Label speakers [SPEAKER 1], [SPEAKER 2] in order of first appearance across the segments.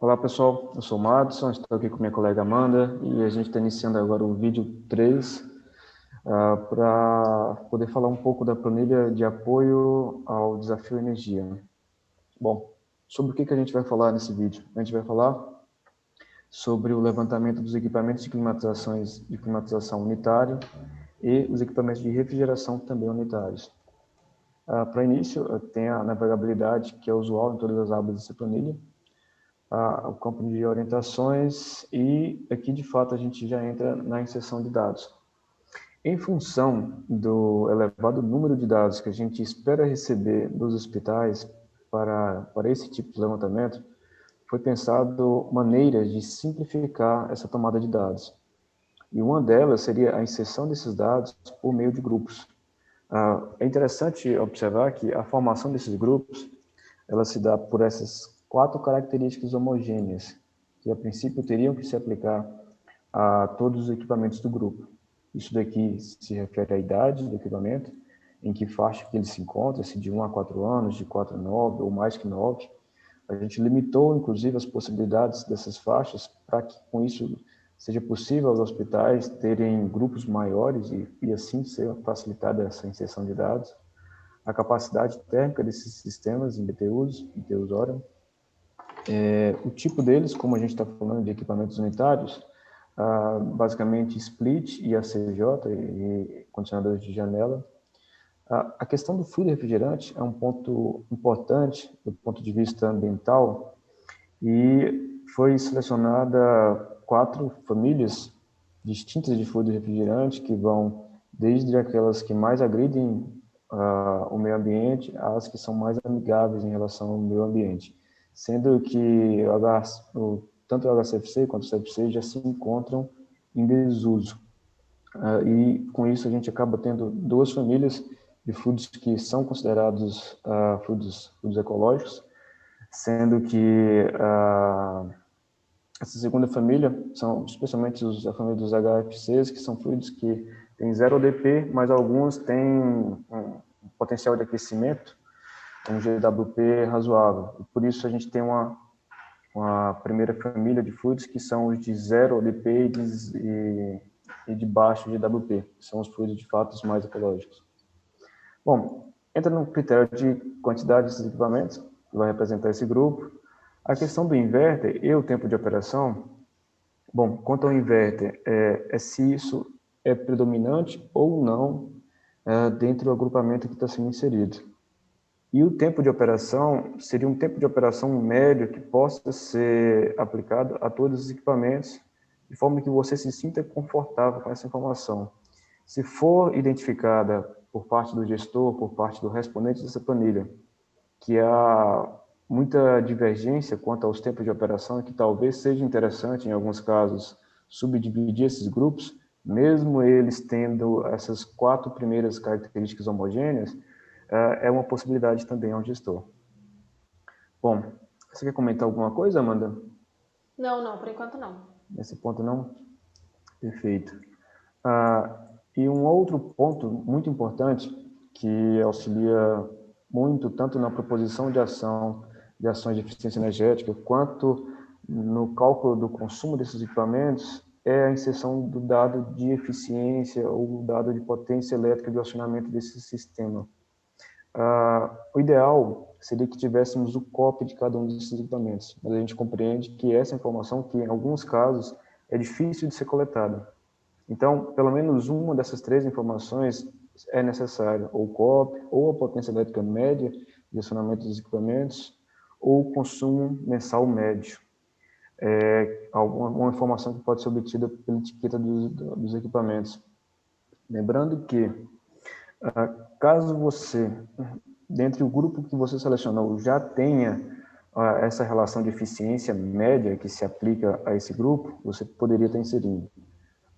[SPEAKER 1] Olá pessoal, eu sou o Madison, estou aqui com minha colega Amanda e a gente está iniciando agora o vídeo 3 para poder falar um pouco da planilha de apoio ao desafio energia. Bom, sobre o que a gente vai falar nesse vídeo? A gente vai falar sobre o levantamento dos equipamentos de climatização unitário e os equipamentos de refrigeração também unitários. Para início, tem a navegabilidade, que é usual em todas as abas dessa planilha, o campo de orientações e aqui de fato a gente já entra na inserção de dados. Em função do elevado número de dados que a gente espera receber dos hospitais para esse tipo de levantamento, foi pensado maneiras de simplificar essa tomada de dados. E uma delas seria a inserção desses dados por meio de grupos. É interessante observar que a formação desses grupos ela se dá por essas 4 características homogêneas, que a princípio teriam que se aplicar a todos os equipamentos do grupo. Isso daqui se refere à idade do equipamento, em que faixa que ele se encontra, se de 1 a 4 anos, de 4 a 9 ou mais que 9. A gente limitou, inclusive, as possibilidades dessas faixas para que, com isso, seja possível aos hospitais terem grupos maiores e assim ser facilitada essa inserção de dados. A capacidade térmica desses sistemas em BTUs Orion, o tipo deles, como a gente está falando de equipamentos unitários, basicamente split e ACJ e condicionadores de janela. A questão do fluido refrigerante é um ponto importante do ponto de vista ambiental e foi selecionada 4 famílias distintas de fluido refrigerante que vão desde aquelas que mais agridem o meio ambiente às que são mais amigáveis em relação ao meio ambiente, sendo que tanto o HCFC quanto o CFC já se encontram em desuso. E com isso a gente acaba tendo 2 famílias de fluidos que são considerados fluidos ecológicos, sendo que essa segunda família são especialmente a família dos HFCs, que são fluidos que têm 0 ODP, mas alguns têm um potencial de aquecimento, um GWP razoável. E por isso a gente tem uma primeira família de fluidos que são os de 0 ODP e de baixo GWP, que são os fluidos de fato os mais ecológicos. Bom, entra no critério de quantidade desses equipamentos, que vai representar esse grupo. A questão do inverter e o tempo de operação, bom, quanto ao inverter, se isso é predominante ou não dentro do agrupamento que está sendo inserido. E o tempo de operação seria um tempo de operação médio que possa ser aplicado a todos os equipamentos, de forma que você se sinta confortável com essa informação. Se for identificada por parte do gestor, por parte do respondente dessa planilha, que há muita divergência quanto aos tempos de operação, que talvez seja interessante, em alguns casos, subdividir esses grupos, mesmo eles tendo essas 4 primeiras características homogêneas, é uma possibilidade também ao gestor. Bom, você quer comentar alguma coisa, Amanda?
[SPEAKER 2] Não, por enquanto não.
[SPEAKER 1] Nesse ponto não? Perfeito. E um outro ponto muito importante que auxilia muito tanto na proposição de ações de eficiência energética, quanto no cálculo do consumo desses equipamentos, é a inserção do dado de eficiência ou dado de potência elétrica de acionamento desse sistema. O ideal seria que tivéssemos o COP de cada um desses equipamentos, mas a gente compreende que essa informação, que em alguns casos é difícil de ser coletada. Então, pelo menos uma dessas 3 informações é necessária, ou o COP, ou a potência elétrica média de acionamento dos equipamentos, ou o consumo mensal médio. Uma informação que pode ser obtida pela etiqueta dos equipamentos. Lembrando que, caso você, dentre o grupo que você selecionou, já tenha essa relação de eficiência média que se aplica a esse grupo, você poderia estar inserindo.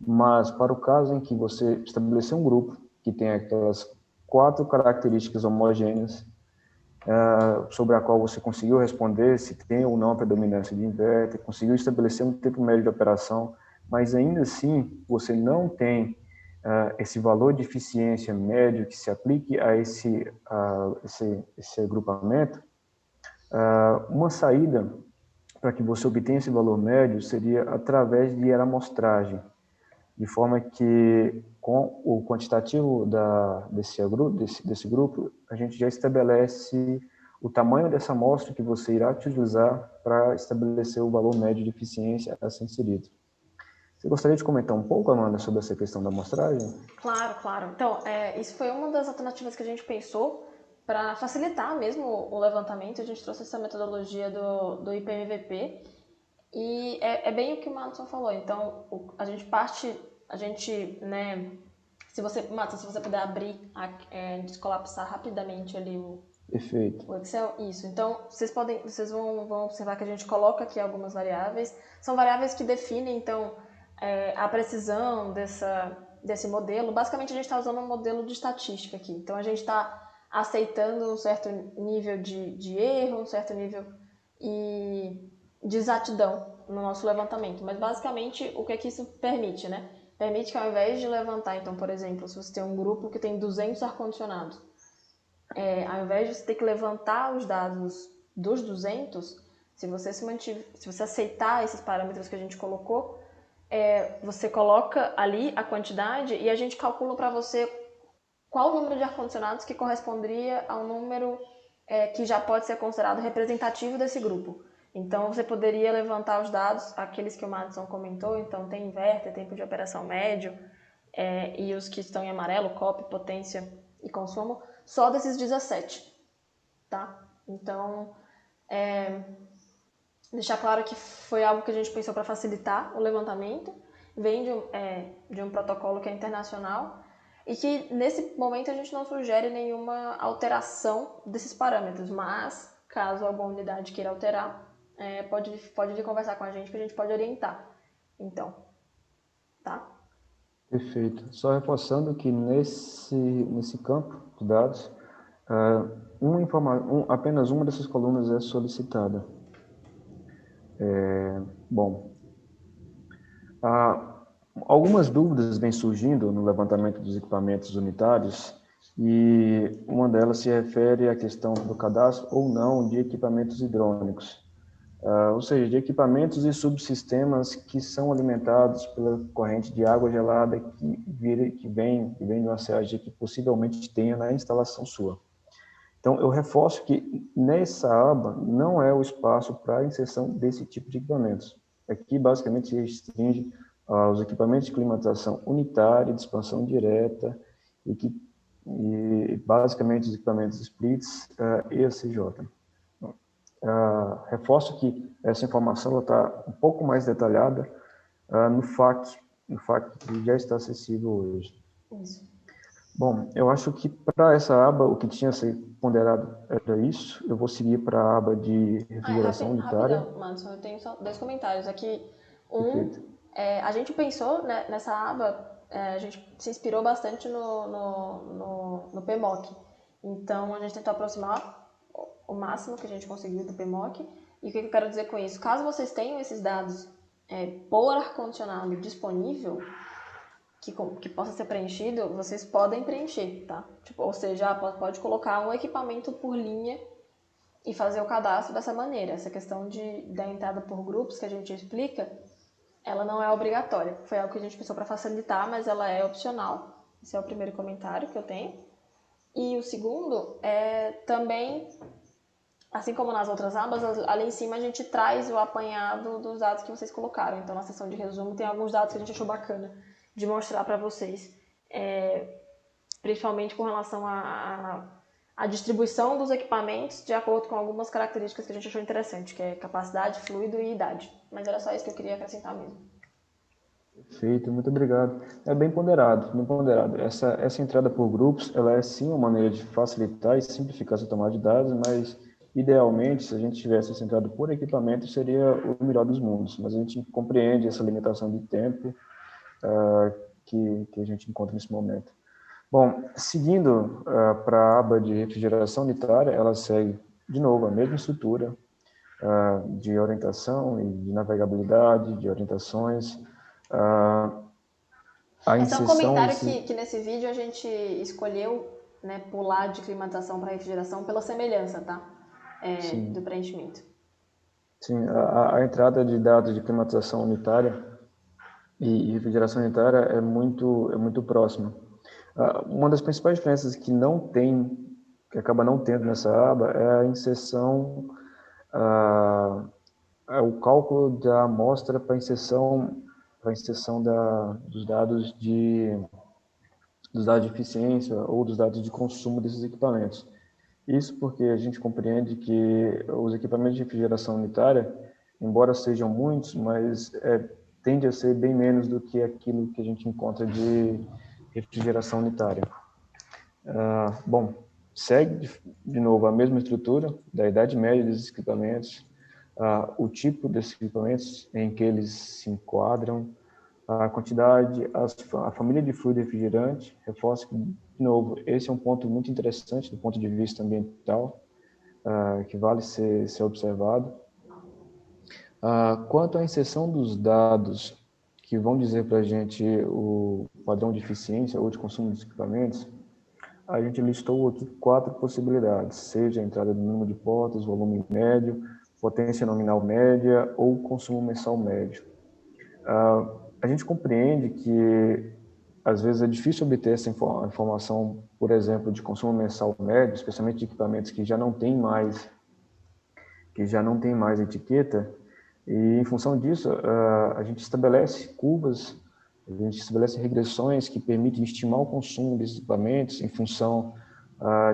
[SPEAKER 1] Mas, para o caso em que você estabeleceu um grupo que tem aquelas 4 características homogêneas, sobre a qual você conseguiu responder se tem ou não a predominância de inverter, conseguiu estabelecer um tempo médio de operação, mas ainda assim você não tem esse valor de eficiência médio que se aplique a esse agrupamento, uma saída para que você obtenha esse valor médio seria através de amostragem, de forma que com o quantitativo desse grupo, a gente já estabelece o tamanho dessa amostra que você irá utilizar para estabelecer o valor médio de eficiência a ser inserido. Você gostaria de comentar um pouco, Amanda, sobre essa questão da amostragem?
[SPEAKER 2] Claro, claro. Então, isso foi uma das alternativas que a gente pensou para facilitar mesmo o levantamento. A gente trouxe essa metodologia do IPMVP e é bem o que o Madison falou. Então, né, Madison, se você puder abrir, descolapsar rapidamente ali
[SPEAKER 1] Perfeito.
[SPEAKER 2] o Excel, isso. Então, vocês vão observar que a gente coloca aqui algumas variáveis. São variáveis que definem, então, a precisão desse modelo. Basicamente, a gente está usando um modelo de estatística aqui. Então, a gente está aceitando um certo nível de erro, um certo nível de exatidão no nosso levantamento. Mas, basicamente, o que é que isso permite, né? Permite que, ao invés de levantar, então, por exemplo, se você tem um grupo que tem 200 ar-condicionados, ao invés de você ter que levantar os dados dos 200, se você aceitar esses parâmetros que a gente colocou, você coloca ali a quantidade e a gente calcula para você qual o número de ar-condicionados que corresponderia ao número que já pode ser considerado representativo desse grupo. Então, você poderia levantar os dados, aqueles que o Madison comentou, então tem inverter, tempo de operação médio, e os que estão em amarelo, COP, potência e consumo, só desses 17, tá? Então, deixar claro que foi algo que a gente pensou para facilitar o levantamento, vem de um protocolo que é internacional e que nesse momento a gente não sugere nenhuma alteração desses parâmetros, mas caso alguma unidade queira alterar, pode vir conversar com a gente que a gente pode orientar. Então, tá?
[SPEAKER 1] Perfeito. Só reforçando que nesse campo de dados, apenas uma dessas colunas é solicitada. Bom, algumas dúvidas vêm surgindo no levantamento dos equipamentos unitários e uma delas se refere à questão do cadastro ou não de equipamentos hidrônicos, ou seja, de equipamentos e subsistemas que são alimentados pela corrente de água gelada que vem de uma CAG que possivelmente tenha na instalação sua. Então, eu reforço que nessa aba não é o espaço para a inserção desse tipo de equipamentos. Aqui, basicamente, se restringe aos equipamentos de climatização unitária, de expansão direta e basicamente, os equipamentos splits e a CJ. Reforço que essa informação está um pouco mais detalhada no FAQ que já está acessível hoje.
[SPEAKER 2] Isso.
[SPEAKER 1] Bom, eu acho que para essa aba, o que tinha a ser ponderado era isso. Eu vou seguir para a aba de refrigeração unitária.
[SPEAKER 2] Rapidão, Madison, eu tenho só 2 comentários. Aqui,
[SPEAKER 1] Perfeito.
[SPEAKER 2] a gente pensou, né, nessa aba, a gente se inspirou bastante no PMOC. Então, a gente tentou aproximar o máximo que a gente conseguiu do PMOC. E o que eu quero dizer com isso? Caso vocês tenham esses dados por ar-condicionado disponível, que possa ser preenchido, vocês podem preencher, tá? Ou seja, pode colocar um equipamento por linha e fazer o cadastro dessa maneira. Essa questão da entrada por grupos que a gente explica, ela não é obrigatória. Foi algo que a gente pensou para facilitar, mas ela é opcional. Esse é o primeiro comentário que eu tenho. E o segundo é também, assim como nas outras abas, ali em cima a gente traz o apanhado dos dados que vocês colocaram. Então, na seção de resumo, tem alguns dados que a gente achou bacana de mostrar para vocês, principalmente com relação à distribuição dos equipamentos de acordo com algumas características que a gente achou interessante, que é capacidade, fluido e idade. Mas era só isso que eu queria acrescentar mesmo.
[SPEAKER 1] Perfeito, muito obrigado. É bem ponderado, bem ponderado. Essa entrada por grupos, ela é sim uma maneira de facilitar e simplificar essa tomada de dados, mas idealmente, se a gente tivesse essa entrada por equipamento, seria o melhor dos mundos. Mas a gente compreende essa limitação de tempo que a gente encontra nesse momento. Bom, seguindo para a aba de refrigeração unitária, ela segue, de novo, a mesma estrutura de orientação e de navegabilidade, de orientações.
[SPEAKER 2] Esse é um comentário que nesse vídeo a gente escolheu, né, pular de climatização para refrigeração pela semelhança, tá? Do preenchimento.
[SPEAKER 1] Sim, a entrada de dados de climatização unitária e refrigeração unitária é muito próxima. Uma das principais diferenças que acaba não tendo nessa aba é a inserção, é o cálculo da amostra para inserção dos dados de eficiência ou dos dados de consumo desses equipamentos. Isso porque a gente compreende que os equipamentos de refrigeração unitária, embora sejam muitos, mas tende a ser bem menos do que aquilo que a gente encontra de refrigeração unitária. Bom, segue de novo a mesma estrutura da idade média desses equipamentos, o tipo desses equipamentos em que eles se enquadram, a quantidade, a família de fluido refrigerante. Reforço que, de novo, esse é um ponto muito interessante do ponto de vista ambiental, que vale ser observado. Quanto à inserção dos dados que vão dizer para a gente o padrão de eficiência ou de consumo dos equipamentos, a gente listou aqui 4 possibilidades, seja a entrada do número de portas, volume médio, potência nominal média ou consumo mensal médio. A gente compreende que, às vezes, é difícil obter essa informação, por exemplo, de consumo mensal médio, especialmente de equipamentos que já não tem mais etiqueta, e, em função disso, a gente estabelece curvas, a gente estabelece regressões que permitem estimar o consumo desses equipamentos em função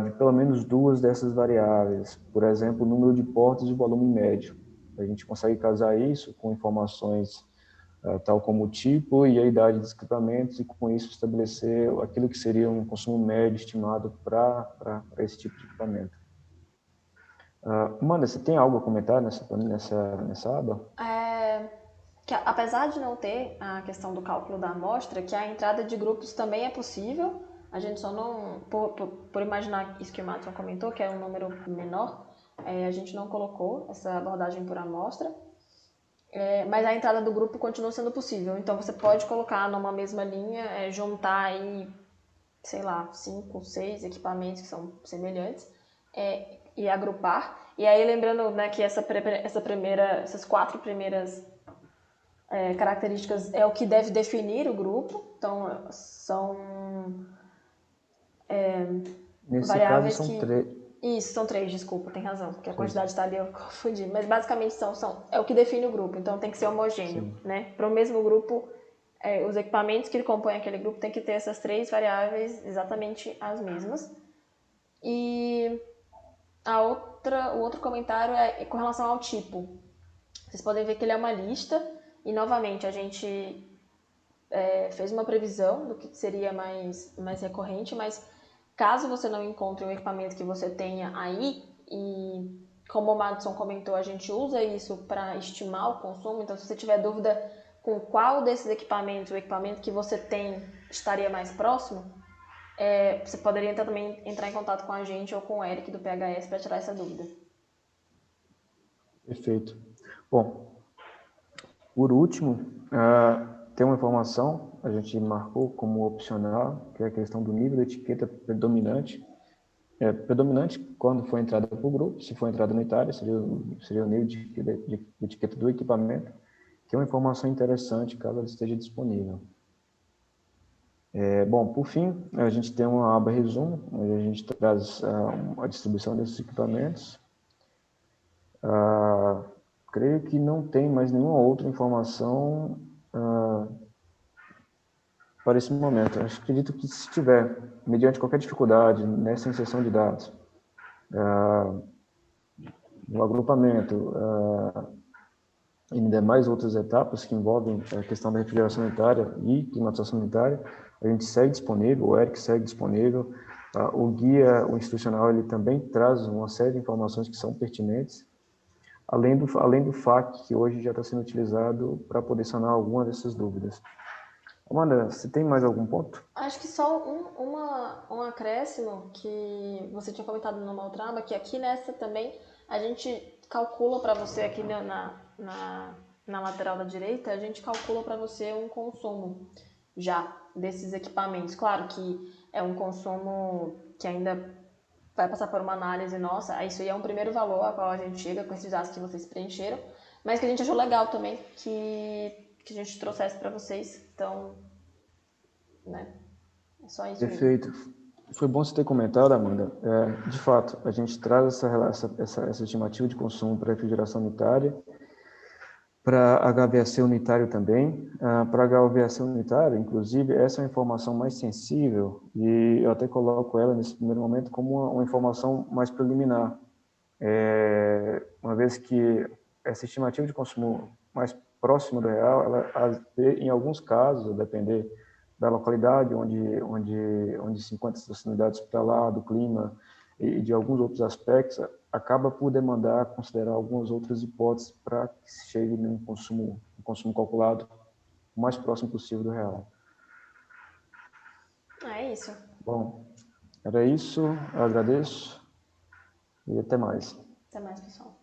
[SPEAKER 1] de pelo menos 2 dessas variáveis, por exemplo, o número de portas e o volume médio. A gente consegue casar isso com informações tal como o tipo e a idade dos equipamentos, e com isso estabelecer aquilo que seria um consumo médio estimado para esse tipo de equipamento. Amanda, você tem algo a comentar nessa aba?
[SPEAKER 2] Que apesar de não ter a questão do cálculo da amostra, que a entrada de grupos também é possível, a gente só não, por imaginar isso que o Madison comentou, que é um número menor, a gente não colocou essa abordagem por amostra, mas a entrada do grupo continua sendo possível. Então você pode colocar numa mesma linha, juntar aí, sei lá, 5, 6 equipamentos que são semelhantes, e agrupar. E aí lembrando, né, que essas 4 primeiras características é o que deve definir o grupo. Então são
[SPEAKER 1] Nesse caso,
[SPEAKER 2] variáveis
[SPEAKER 1] são
[SPEAKER 2] que...
[SPEAKER 1] 3.
[SPEAKER 2] Isso, são 3, desculpa, tem razão, porque a quantidade está ali, eu confundi. Mas basicamente é o que define o grupo, então tem que ser homogêneo,
[SPEAKER 1] Sim.
[SPEAKER 2] né? Para o mesmo grupo, os equipamentos que compõem aquele grupo tem que ter essas 3 variáveis exatamente as mesmas. E o outro comentário é com relação ao tipo. Vocês podem ver que ele é uma lista, e novamente a gente fez uma previsão do que seria mais recorrente, mas caso você não encontre um equipamento que você tenha aí, e como o Madison comentou, a gente usa isso para estimar o consumo, então se você tiver dúvida com qual desses equipamentos, o equipamento que você tem estaria mais próximo, você poderia também entrar em contato com a gente ou com o Eric do PHS para tirar essa dúvida.
[SPEAKER 1] Perfeito. Bom, por último, tem uma informação, a gente marcou como opcional, que é a questão do nível da etiqueta predominante. Predominante quando for entrada para o grupo, se for entrada unitária, seria o nível de etiqueta do equipamento, que é uma informação interessante caso ela esteja disponível. Bom, por fim, a gente tem uma aba resumo, onde a gente traz a distribuição desses equipamentos. Creio que não tem mais nenhuma outra informação para esse momento. Eu acredito que, se tiver, mediante qualquer dificuldade nessa inserção de dados, no agrupamento, e demais outras etapas que envolvem a questão da refrigeração sanitária e climatização sanitária, a gente segue disponível, o Eric segue disponível, o guia, o institucional, ele também traz uma série de informações que são pertinentes, além do FAQ, que hoje já está sendo utilizado para poder sanar alguma dessas dúvidas. Amanda, você tem mais algum ponto?
[SPEAKER 2] Acho que só um acréscimo que você tinha comentado numa outra aba, que aqui nessa também a gente calcula para você aqui na lateral da direita, a gente calcula para você um consumo já desses equipamentos. Claro que é um consumo que ainda vai passar por uma análise nossa, isso aí é um primeiro valor a qual a gente chega com esses dados que vocês preencheram, mas que a gente achou legal também que a gente trouxesse para vocês. Então, né, é só isso mesmo.
[SPEAKER 1] Perfeito. Foi bom você ter comentado, Amanda. De fato, a gente traz essa estimativa de consumo para refrigeração unitária, para HVAC unitário também. Para HVAC unitário, inclusive, essa é a informação mais sensível e eu até coloco ela, nesse primeiro momento, como uma informação mais preliminar. Uma vez que essa estimativa de consumo mais próxima do real, ela, em alguns casos, a depender da localidade onde se encontra essas unidades para lá, do clima e de alguns outros aspectos, acaba por demandar considerar algumas outras hipóteses para que se chegue num consumo calculado o mais próximo possível do real.
[SPEAKER 2] É isso.
[SPEAKER 1] Bom, era isso, eu agradeço e até mais.
[SPEAKER 2] Até mais, pessoal.